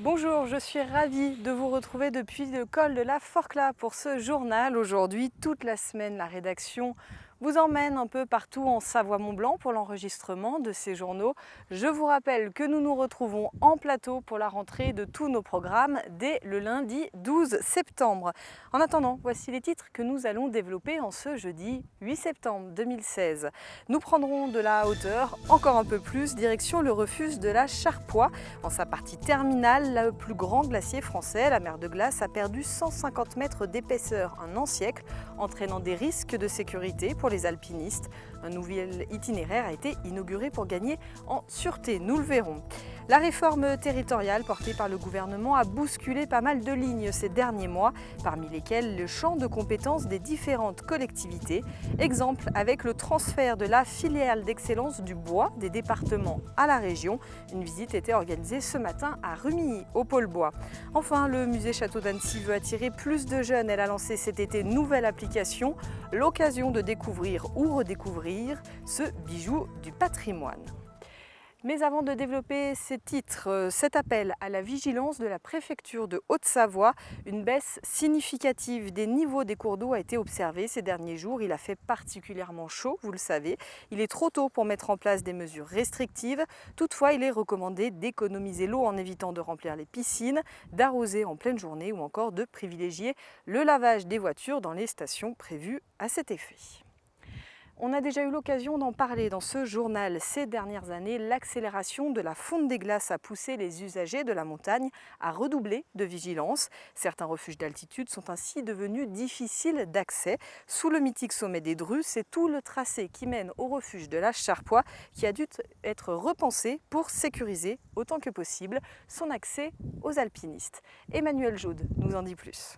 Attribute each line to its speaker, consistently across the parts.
Speaker 1: Bonjour, je suis ravie de vous retrouver depuis le col de la Forclaz pour ce journal. Aujourd'hui, toute la semaine, la rédaction vous emmène un peu partout en Savoie-Mont-Blanc pour l'enregistrement de ces journaux. Je vous rappelle que nous nous retrouvons en plateau pour la rentrée de tous nos programmes dès le lundi 12 septembre. En attendant, voici les titres que nous allons développer en ce jeudi 8 septembre 2016. Nous prendrons de la hauteur, encore un peu plus, direction le refuge de la Charpoix. En sa partie terminale, le plus grand glacier français, la mer de glace, a perdu 150 mètres d'épaisseur en un siècle, entraînant des risques de sécurité pour les alpinistes. Un nouvel itinéraire a été inauguré pour gagner en sûreté, nous le verrons. La réforme territoriale portée par le gouvernement a bousculé pas mal de lignes ces derniers mois, parmi lesquelles le champ de compétences des différentes collectivités. Exemple avec le transfert de la filiale d'excellence du bois des départements à la région. Une visite était organisée ce matin à Rumilly, au pôle bois. Enfin, le musée Château d'Annecy veut attirer plus de jeunes. Elle a lancé cet été une nouvelle application, l'occasion de découvrir ou redécouvrir ce bijou du patrimoine. Mais avant de développer ces titres, cet appel à la vigilance de la préfecture de Haute-Savoie, une baisse significative des niveaux des cours d'eau a été observée ces derniers jours. Il a fait particulièrement chaud, vous le savez. Il est trop tôt pour mettre en place des mesures restrictives. Toutefois, il est recommandé d'économiser l'eau en évitant de remplir les piscines, d'arroser en pleine journée ou encore de privilégier le lavage des voitures dans les stations prévues à cet effet. On a déjà eu l'occasion d'en parler dans ce journal ces dernières années. L'accélération de la fonte des glaces a poussé les usagers de la montagne à redoubler de vigilance. Certains refuges d'altitude sont ainsi devenus difficiles d'accès. Sous le mythique sommet des Drus, c'est tout le tracé qui mène au refuge de la Charpoix qui a dû être repensé pour sécuriser autant que possible son accès aux alpinistes. Emmanuel Jaude nous en dit plus.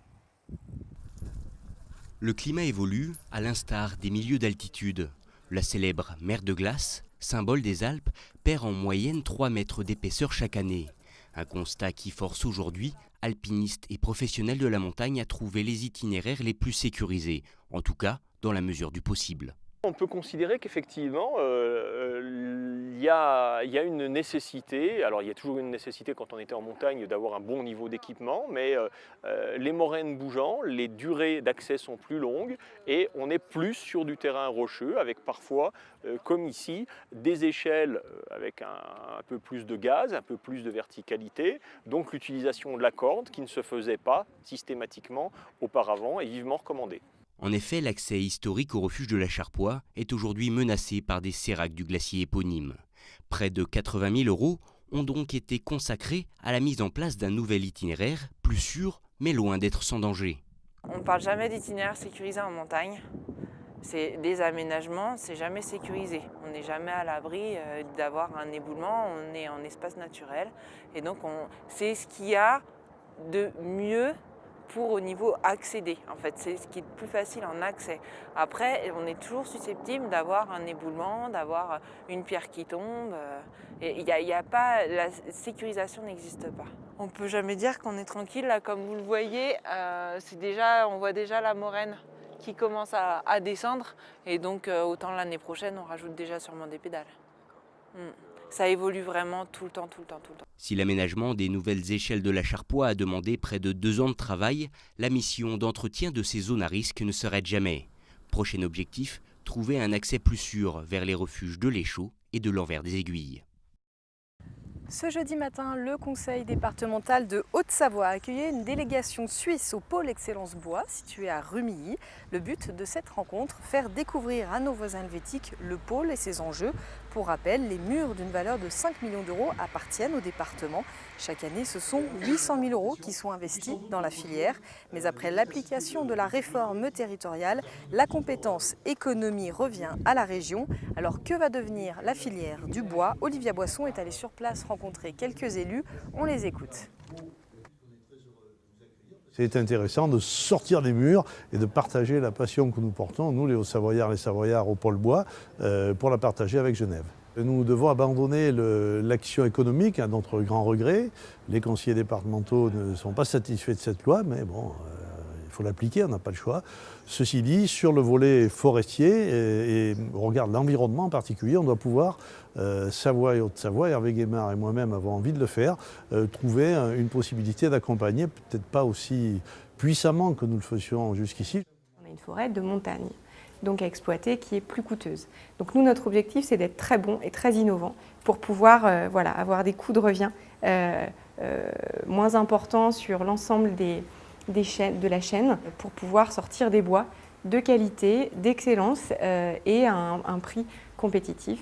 Speaker 2: Le climat évolue à l'instar des milieux d'altitude. La célèbre mer de glace, symbole des Alpes, perd en moyenne 3 mètres d'épaisseur chaque année. Un constat qui force aujourd'hui alpinistes et professionnels de la montagne à trouver les itinéraires les plus sécurisés, en tout cas dans la mesure du possible.
Speaker 3: On peut considérer qu'effectivement, il y a une nécessité, alors il y a toujours une nécessité quand on était en montagne d'avoir un bon niveau d'équipement, mais les moraines bougeant, les durées d'accès sont plus longues et on est plus sur du terrain rocheux avec parfois, comme ici, des échelles avec un peu plus de gaz, un peu plus de verticalité, donc l'utilisation de la corde qui ne se faisait pas systématiquement auparavant est vivement recommandée.
Speaker 2: En effet, l'accès historique au refuge de la Charpoix est aujourd'hui menacé par des séracs du glacier éponyme. Près de 80 000 € ont donc été consacrés à la mise en place d'un nouvel itinéraire, plus sûr, mais loin d'être sans danger.
Speaker 4: On ne parle jamais d'itinéraire sécurisé en montagne. C'est des aménagements, c'est jamais sécurisé. On n'est jamais à l'abri d'avoir un éboulement, on est en espace naturel. Et donc c'est ce qu'il y a de mieux pour au niveau accéder. En fait, c'est ce qui est le plus facile en accès. Après, on est toujours susceptible d'avoir un éboulement, d'avoir une pierre qui tombe. Il y a pas, la sécurisation n'existe pas. On peut jamais dire qu'on est tranquille. Là, comme vous le voyez, on voit déjà la moraine qui commence à descendre. Et donc, autant l'année prochaine, on rajoute déjà sûrement des pédales. Ça évolue vraiment tout le temps.
Speaker 2: Si l'aménagement des nouvelles échelles de la Charpoix a demandé près de 2 ans de travail, la mission d'entretien de ces zones à risque ne s'arrête jamais. Prochain objectif, trouver un accès plus sûr vers les refuges de l'Échaud et de l'Envers des Aiguilles.
Speaker 1: Ce jeudi matin, le conseil départemental de Haute-Savoie a accueilli une délégation suisse au pôle Excellence Bois situé à Rumilly. Le but de cette rencontre, faire découvrir à nos voisins helvétiques le pôle et ses enjeux. Pour rappel, les murs d'une valeur de 5 millions d'euros appartiennent au département. Chaque année, ce sont 800 000 € qui sont investis dans la filière. Mais après l'application de la réforme territoriale, la compétence économie revient à la région. Alors que va devenir la filière du bois? Olivia Boisson est allée sur place rencontrer quelques élus. On les écoute.
Speaker 5: C'est intéressant de sortir des murs et de partager la passion que nous portons, nous les Hauts-Savoyards, les Savoyards au pôle bois, pour la partager avec Genève. Nous devons abandonner l'action économique à notre grand regret. Les conseillers départementaux ne sont pas satisfaits de cette loi, mais bon, Il faut l'appliquer, on n'a pas le choix. Ceci dit, sur le volet forestier et on regarde l'environnement en particulier, on doit pouvoir, Savoie et Haute-Savoie, Hervé Guémard et moi-même avons envie de le faire, trouver une possibilité d'accompagner, peut-être pas aussi puissamment que nous le faisions jusqu'ici.
Speaker 6: On a une forêt de montagne, donc à exploiter, qui est plus coûteuse. Donc nous, notre objectif, c'est d'être très bon et très innovant pour pouvoir avoir des coûts de revient moins importants sur l'ensemble de la chaîne, pour pouvoir sortir des bois de qualité, d'excellence et à un prix compétitif.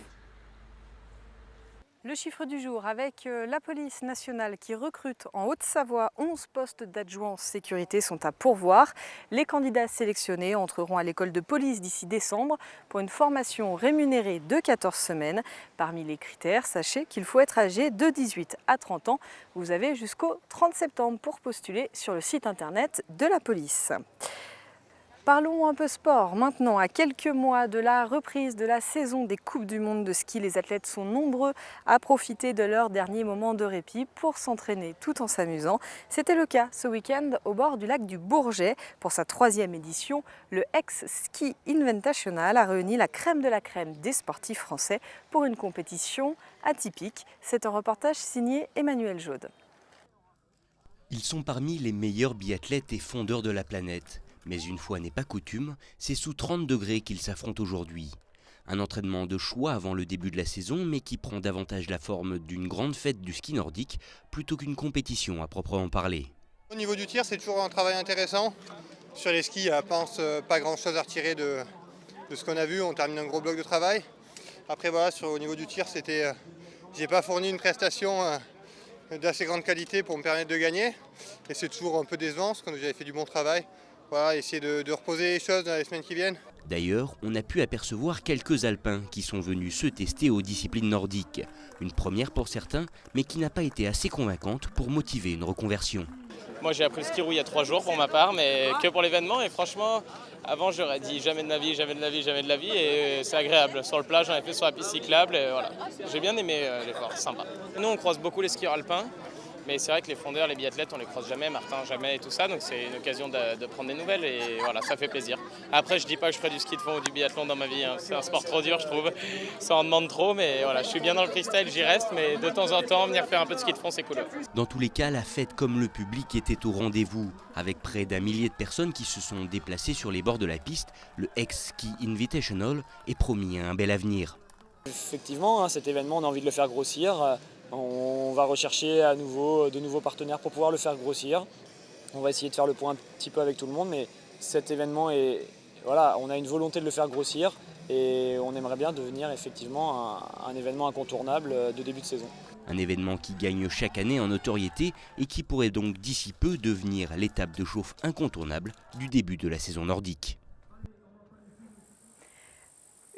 Speaker 1: Le chiffre du jour avec la police nationale qui recrute en Haute-Savoie 11 postes d'adjoints sécurité sont à pourvoir. Les candidats sélectionnés entreront à l'école de police d'ici décembre pour une formation rémunérée de 14 semaines. Parmi les critères, sachez qu'il faut être âgé de 18 à 30 ans. Vous avez jusqu'au 30 septembre pour postuler sur le site internet de la police. Parlons un peu sport maintenant. À quelques mois de la reprise de la saison des Coupes du Monde de ski, les athlètes sont nombreux à profiter de leur dernier moment de répit pour s'entraîner tout en s'amusant. C'était le cas ce week-end au bord du lac du Bourget. Pour sa 3e édition, le X-Ski Invitational a réuni la crème de la crème des sportifs français pour une compétition atypique. C'est un reportage signé Emmanuel Jaude.
Speaker 2: Ils sont parmi les meilleurs biathlètes et fondeurs de la planète. Mais une fois n'est pas coutume, c'est sous 30 degrés qu'ils s'affrontent aujourd'hui. Un entraînement de choix avant le début de la saison, mais qui prend davantage la forme d'une grande fête du ski nordique, plutôt qu'une compétition à proprement parler.
Speaker 7: Au niveau du tir, c'est toujours un travail intéressant. Sur les skis, je pense pas grand chose à retirer de ce qu'on a vu. On termine un gros bloc de travail. Après voilà, au niveau du tir, j'ai pas fourni une prestation d'assez grande qualité pour me permettre de gagner. Et c'est toujours un peu décevant, parce que j'avais fait du bon travail. Voilà, essayer de reposer les choses dans les semaines qui viennent.
Speaker 2: D'ailleurs, on a pu apercevoir quelques alpins qui sont venus se tester aux disciplines nordiques. Une première pour certains, mais qui n'a pas été assez convaincante pour motiver une reconversion.
Speaker 8: Moi j'ai appris le ski roue il y a 3 jours pour ma part, mais que pour l'événement. Et franchement, avant j'aurais dit jamais de la vie, jamais de la vie, jamais de la vie. Et c'est agréable. Sur le plat, j'en ai fait sur la piste cyclable. Et voilà. J'ai bien aimé l'effort, c'est sympa. Nous on croise beaucoup les skieurs alpins. Mais c'est vrai que les fondeurs, les biathlètes, on les croise jamais, Martin jamais et tout ça, donc c'est une occasion de prendre des nouvelles et voilà, ça fait plaisir. Après, je dis pas que je ferai du ski de fond ou du biathlon dans ma vie, hein. C'est un sport trop dur, je trouve, ça en demande trop, mais voilà, je suis bien dans le freestyle, j'y reste, mais de temps en temps, venir faire un peu de ski de fond, c'est cool.
Speaker 2: Dans tous les cas, la fête comme le public était au rendez-vous. Avec près d'1 millier de personnes qui se sont déplacées sur les bords de la piste, le X-Ski Invitational est promis à un bel avenir.
Speaker 9: Effectivement, cet événement, on a envie de le faire grossir. On va rechercher de nouveaux partenaires pour pouvoir le faire grossir. On va essayer de faire le point un petit peu avec tout le monde, mais cet événement, on a une volonté de le faire grossir et on aimerait bien devenir effectivement un événement incontournable de début de saison.
Speaker 2: Un événement qui gagne chaque année en notoriété et qui pourrait donc d'ici peu devenir l'étape de chauffe incontournable du début de la saison nordique.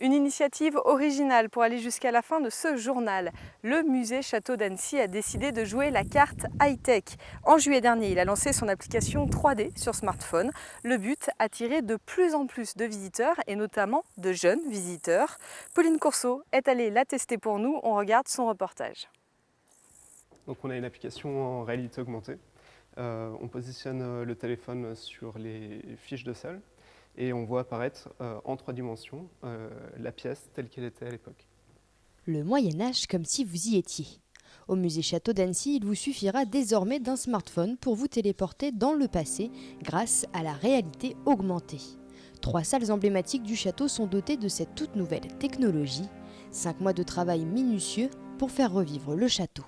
Speaker 1: Une initiative originale pour aller jusqu'à la fin de ce journal. Le musée Château d'Annecy a décidé de jouer la carte high-tech. En juillet dernier, il a lancé son application 3D sur smartphone. Le but, attirer de plus en plus de visiteurs et notamment de jeunes visiteurs. Pauline Courceau est allée la tester pour nous. On regarde son reportage.
Speaker 10: Donc on a une application en réalité augmentée. On positionne le téléphone sur les fiches de salle. Et on voit apparaître en 3 dimensions la pièce telle qu'elle était à l'époque.
Speaker 11: Le Moyen-Âge comme si vous y étiez. Au musée Château d'Annecy, il vous suffira désormais d'un smartphone pour vous téléporter dans le passé grâce à la réalité augmentée. 3 salles emblématiques du château sont dotées de cette toute nouvelle technologie. 5 mois de travail minutieux pour faire revivre le château.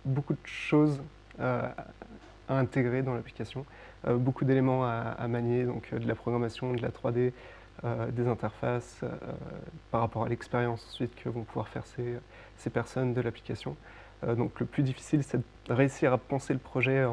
Speaker 10: Beaucoup de choses à intégrer dans l'application. Beaucoup d'éléments à manier, donc de la programmation, de la 3D, des interfaces, par rapport à l'expérience ensuite que vont pouvoir faire ces personnes de l'application. Donc le plus difficile, c'est de réussir à penser le projet